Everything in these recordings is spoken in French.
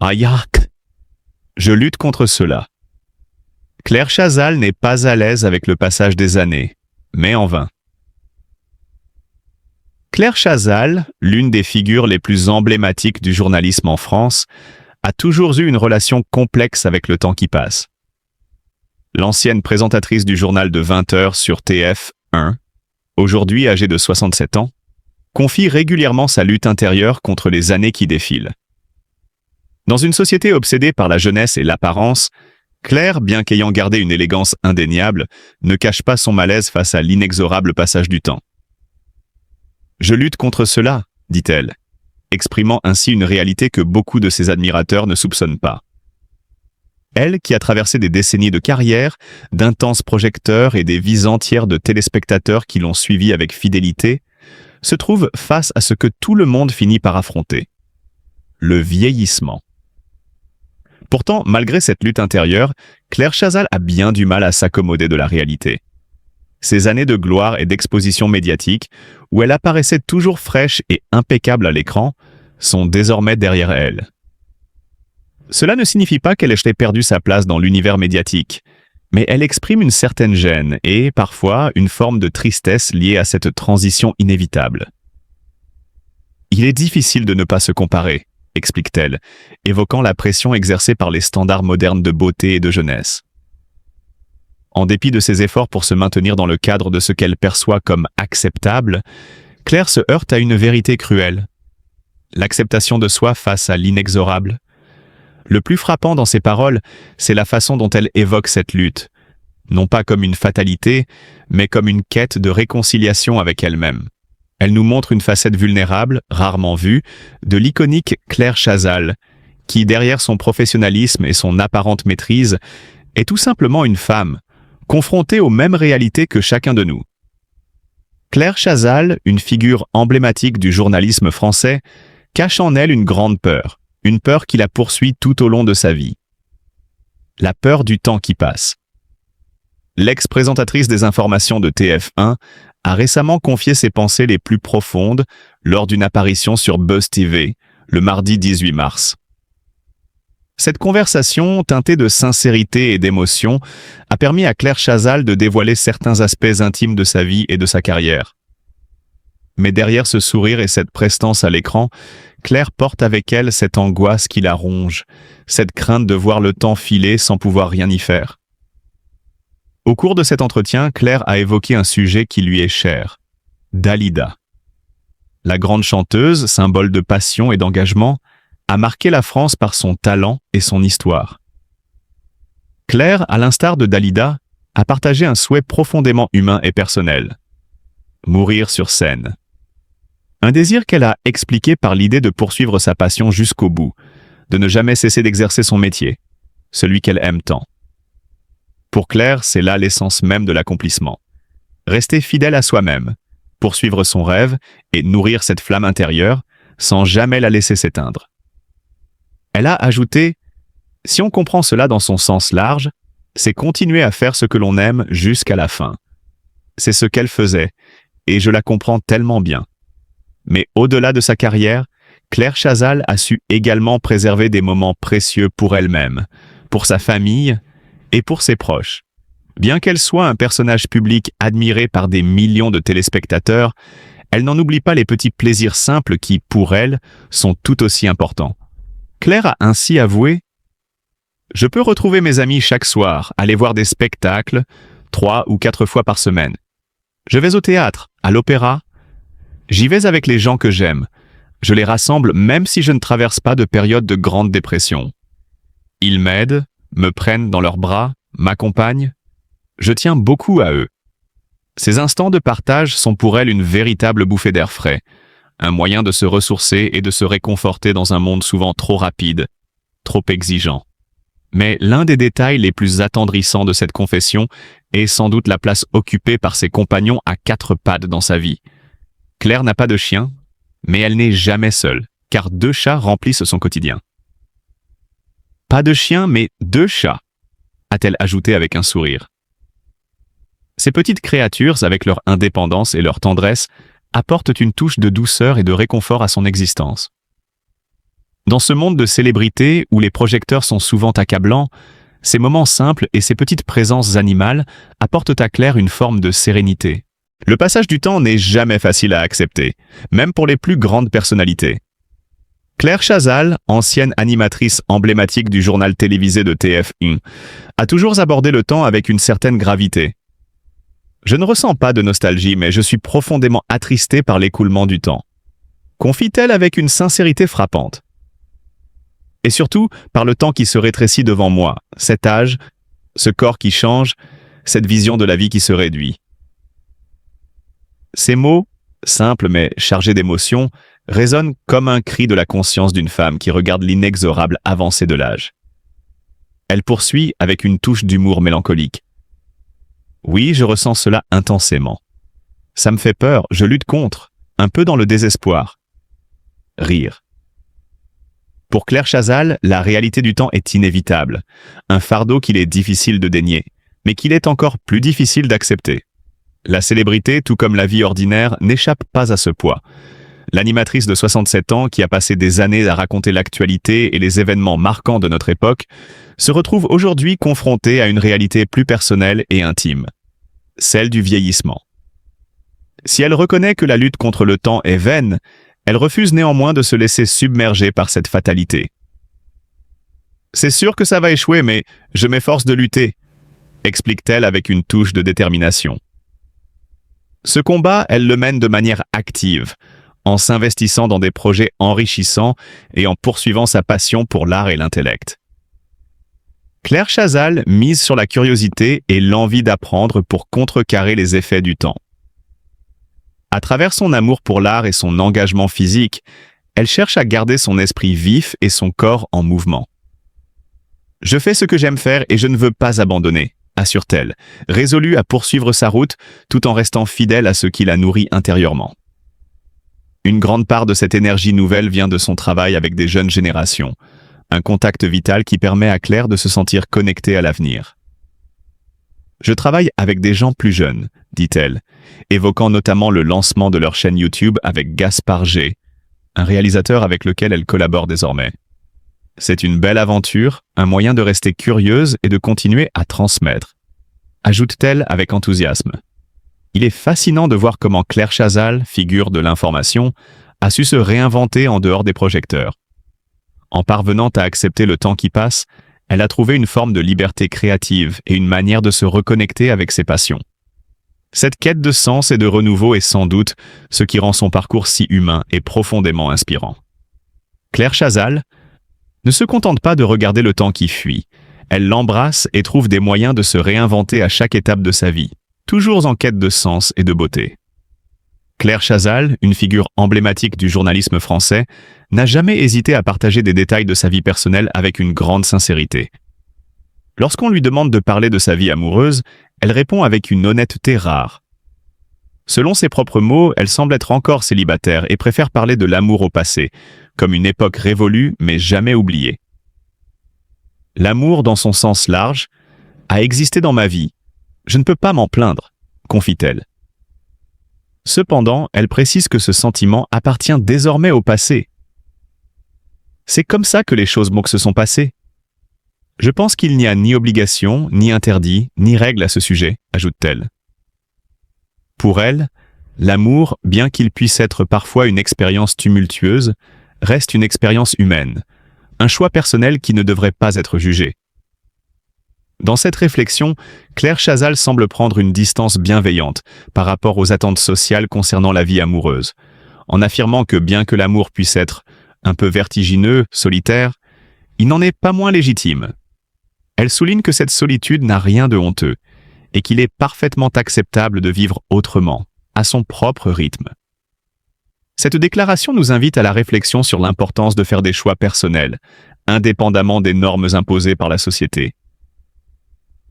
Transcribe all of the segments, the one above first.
Ayak. Je lutte contre cela. Claire Chazal n'est pas à l'aise avec le passage des années, mais en vain. Claire Chazal, l'une des figures les plus emblématiques du journalisme en France, a toujours eu une relation complexe avec le temps qui passe. L'ancienne présentatrice du journal de 20 heures sur TF1, aujourd'hui âgée de 67 ans, confie régulièrement sa lutte intérieure contre les années qui défilent. Dans une société obsédée par la jeunesse et l'apparence, Claire, bien qu'ayant gardé une élégance indéniable, ne cache pas son malaise face à l'inexorable passage du temps. « Je lutte contre cela », dit-elle, exprimant ainsi une réalité que beaucoup de ses admirateurs ne soupçonnent pas. Elle, qui a traversé des décennies de carrière, d'intenses projecteurs et des vies entières de téléspectateurs qui l'ont suivie avec fidélité, se trouve face à ce que tout le monde finit par affronter. Le vieillissement. Pourtant, malgré cette lutte intérieure, Claire Chazal a bien du mal à s'accommoder de la réalité. Ces années de gloire et d'exposition médiatique, où elle apparaissait toujours fraîche et impeccable à l'écran, sont désormais derrière elle. Cela ne signifie pas qu'elle ait perdu sa place dans l'univers médiatique, mais elle exprime une certaine gêne et, parfois, une forme de tristesse liée à cette transition inévitable. « Il est difficile de ne pas se comparer », explique-t-elle, évoquant la pression exercée par les standards modernes de beauté et de jeunesse. En dépit de ses efforts pour se maintenir dans le cadre de ce qu'elle perçoit comme acceptable, Claire se heurte à une vérité cruelle. L'acceptation de soi face à l'inexorable. Le plus frappant dans ses paroles, c'est la façon dont elle évoque cette lutte, non pas comme une fatalité, mais comme une quête de réconciliation avec elle-même. Elle nous montre une facette vulnérable, rarement vue, de l'iconique Claire Chazal, qui, derrière son professionnalisme et son apparente maîtrise, est tout simplement une femme, confrontée aux mêmes réalités que chacun de nous. Claire Chazal, une figure emblématique du journalisme français, cache en elle une grande peur, une peur qui la poursuit tout au long de sa vie. La peur du temps qui passe. L'ex-présentatrice des informations de TF1 a récemment confié ses pensées les plus profondes lors d'une apparition sur Buzz TV, le mardi 18 mars. Cette conversation, teintée de sincérité et d'émotion, a permis à Claire Chazal de dévoiler certains aspects intimes de sa vie et de sa carrière. Mais derrière ce sourire et cette prestance à l'écran, Claire porte avec elle cette angoisse qui la ronge, cette crainte de voir le temps filer sans pouvoir rien y faire. Au cours de cet entretien, Claire a évoqué un sujet qui lui est cher, Dalida. La grande chanteuse, symbole de passion et d'engagement, a marqué la France par son talent et son histoire. Claire, à l'instar de Dalida, a partagé un souhait profondément humain et personnel. Mourir sur scène. Un désir qu'elle a expliqué par l'idée de poursuivre sa passion jusqu'au bout, de ne jamais cesser d'exercer son métier, celui qu'elle aime tant. Pour Claire, c'est là l'essence même de l'accomplissement. Rester fidèle à soi-même, poursuivre son rêve et nourrir cette flamme intérieure sans jamais la laisser s'éteindre. Elle a ajouté « Si on comprend cela dans son sens large, c'est continuer à faire ce que l'on aime jusqu'à la fin. » C'est ce qu'elle faisait, et je la comprends tellement bien. Mais au-delà de sa carrière, Claire Chazal a su également préserver des moments précieux pour elle-même, pour sa famille et pour ses proches. Bien qu'elle soit un personnage public admiré par des millions de téléspectateurs, elle n'en oublie pas les petits plaisirs simples qui, pour elle, sont tout aussi importants. Claire a ainsi avoué « Je peux retrouver mes amis chaque soir, aller voir des spectacles, 3 ou 4 fois par semaine. Je vais au théâtre, à l'opéra. J'y vais avec les gens que j'aime. Je les rassemble même si je ne traverse pas de période de grande dépression. Ils m'aident, me prennent dans leurs bras, m'accompagnent. Je tiens beaucoup à eux. Ces instants de partage sont pour elle une véritable bouffée d'air frais, un moyen de se ressourcer et de se réconforter dans un monde souvent trop rapide, trop exigeant. Mais l'un des détails les plus attendrissants de cette confession est sans doute la place occupée par ses compagnons à 4 pattes dans sa vie. Claire n'a pas de chien, mais elle n'est jamais seule, car 2 chats remplissent son quotidien. « Pas de chien, mais 2 chats », a-t-elle ajouté avec un sourire. Ces petites créatures, avec leur indépendance et leur tendresse, apportent une touche de douceur et de réconfort à son existence. Dans ce monde de célébrités où les projecteurs sont souvent accablants, ces moments simples et ces petites présences animales apportent à Claire une forme de sérénité. Le passage du temps n'est jamais facile à accepter, même pour les plus grandes personnalités. Claire Chazal, ancienne animatrice emblématique du journal télévisé de TF1, a toujours abordé le temps avec une certaine gravité. Je ne ressens pas de nostalgie, mais je suis profondément attristée par l'écoulement du temps, confie-t-elle avec une sincérité frappante. Et surtout, par le temps qui se rétrécit devant moi, cet âge, ce corps qui change, cette vision de la vie qui se réduit. Ces mots, simples mais chargés d'émotion, résonnent comme un cri de la conscience d'une femme qui regarde l'inexorable avancée de l'âge. Elle poursuit avec une touche d'humour mélancolique. Oui, je ressens cela intensément. Ça me fait peur, je lutte contre, un peu dans le désespoir. Rire. Pour Claire Chazal, la réalité du temps est inévitable, un fardeau qu'il est difficile de dénier, mais qu'il est encore plus difficile d'accepter. La célébrité, tout comme la vie ordinaire, n'échappe pas à ce poids. L'animatrice de 67 ans, qui a passé des années à raconter l'actualité et les événements marquants de notre époque, se retrouve aujourd'hui confrontée à une réalité plus personnelle et intime, celle du vieillissement. Si elle reconnaît que la lutte contre le temps est vaine, elle refuse néanmoins de se laisser submerger par cette fatalité. « C'est sûr que ça va échouer, mais je m'efforce de lutter », explique-t-elle avec une touche de détermination. Ce combat, elle le mène de manière active, en s'investissant dans des projets enrichissants et en poursuivant sa passion pour l'art et l'intellect. Claire Chazal mise sur la curiosité et l'envie d'apprendre pour contrecarrer les effets du temps. À travers son amour pour l'art et son engagement physique, elle cherche à garder son esprit vif et son corps en mouvement. « Je fais ce que j'aime faire et je ne veux pas abandonner », assure-t-elle, résolue à poursuivre sa route tout en restant fidèle à ce qui la nourrit intérieurement. Une grande part de cette énergie nouvelle vient de son travail avec des jeunes générations, un contact vital qui permet à Claire de se sentir connectée à l'avenir. « Je travaille avec des gens plus jeunes », dit-elle, évoquant notamment le lancement de leur chaîne YouTube avec Gaspard G, un réalisateur avec lequel elle collabore désormais. C'est une belle aventure, un moyen de rester curieuse et de continuer à transmettre, ajoute-t-elle avec enthousiasme. Il est fascinant de voir comment Claire Chazal, figure de l'information, a su se réinventer en dehors des projecteurs. En parvenant à accepter le temps qui passe, elle a trouvé une forme de liberté créative et une manière de se reconnecter avec ses passions. Cette quête de sens et de renouveau est sans doute ce qui rend son parcours si humain et profondément inspirant. Claire Chazal ne se contente pas de regarder le temps qui fuit. Elle l'embrasse et trouve des moyens de se réinventer à chaque étape de sa vie, toujours en quête de sens et de beauté. Claire Chazal, une figure emblématique du journalisme français, n'a jamais hésité à partager des détails de sa vie personnelle avec une grande sincérité. Lorsqu'on lui demande de parler de sa vie amoureuse, elle répond avec une honnêteté rare. Selon ses propres mots, elle semble être encore célibataire et préfère parler de l'amour au passé, comme une époque révolue mais jamais oubliée. L'amour, dans son sens large, a existé dans ma vie. Je ne peux pas m'en plaindre, confie-t-elle. Cependant, elle précise que ce sentiment appartient désormais au passé. C'est comme ça que les choses se sont passées. Je pense qu'il n'y a ni obligation, ni interdit, ni règle à ce sujet, ajoute-t-elle. Pour elle, l'amour, bien qu'il puisse être parfois une expérience tumultueuse, reste une expérience humaine, un choix personnel qui ne devrait pas être jugé. Dans cette réflexion, Claire Chazal semble prendre une distance bienveillante par rapport aux attentes sociales concernant la vie amoureuse, en affirmant que bien que l'amour puisse être un peu vertigineux, solitaire, il n'en est pas moins légitime. Elle souligne que cette solitude n'a rien de honteux et qu'il est parfaitement acceptable de vivre autrement, à son propre rythme. Cette déclaration nous invite à la réflexion sur l'importance de faire des choix personnels, indépendamment des normes imposées par la société.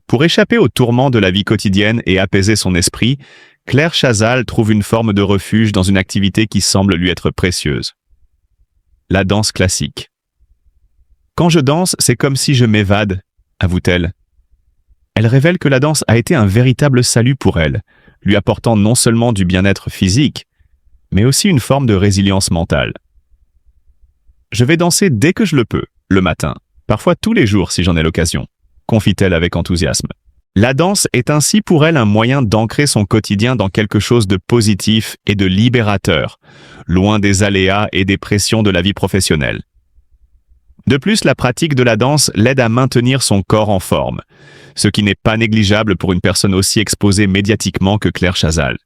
Pour échapper aux tourments de la vie quotidienne et apaiser son esprit, Claire Chazal trouve une forme de refuge dans une activité qui semble lui être précieuse. La danse classique. « Quand je danse, c'est comme si je m'évade », avoue-t-elle. Elle révèle que la danse a été un véritable salut pour elle, lui apportant non seulement du bien-être physique, mais aussi une forme de résilience mentale. Je vais danser dès que je le peux, le matin, parfois tous les jours si j'en ai l'occasion, confie-t-elle avec enthousiasme. La danse est ainsi pour elle un moyen d'ancrer son quotidien dans quelque chose de positif et de libérateur, loin des aléas et des pressions de la vie professionnelle. De plus, la pratique de la danse l'aide à maintenir son corps en forme, ce qui n'est pas négligeable pour une personne aussi exposée médiatiquement que Claire Chazal.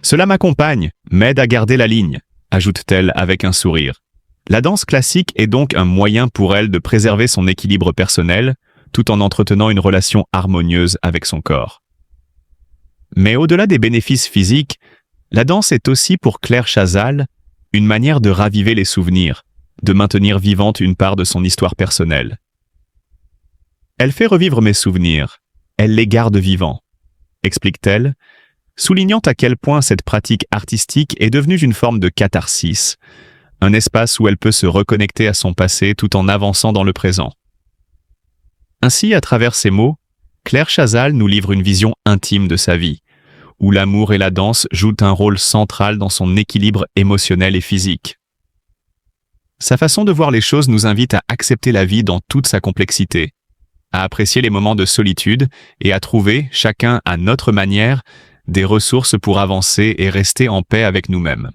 Cela m'accompagne, m'aide à garder la ligne, ajoute-t-elle avec un sourire. La danse classique est donc un moyen pour elle de préserver son équilibre personnel, tout en entretenant une relation harmonieuse avec son corps. Mais au-delà des bénéfices physiques, la danse est aussi pour Claire Chazal une manière de raviver les souvenirs, de maintenir vivante une part de son histoire personnelle. Elle fait revivre mes souvenirs, elle les garde vivants, explique-t-elle, soulignant à quel point cette pratique artistique est devenue une forme de catharsis, un espace où elle peut se reconnecter à son passé tout en avançant dans le présent. Ainsi, à travers ces mots, Claire Chazal nous livre une vision intime de sa vie, où l'amour et la danse jouent un rôle central dans son équilibre émotionnel et physique. Sa façon de voir les choses nous invite à accepter la vie dans toute sa complexité, à apprécier les moments de solitude et à trouver, chacun à notre manière, des ressources pour avancer et rester en paix avec nous-mêmes.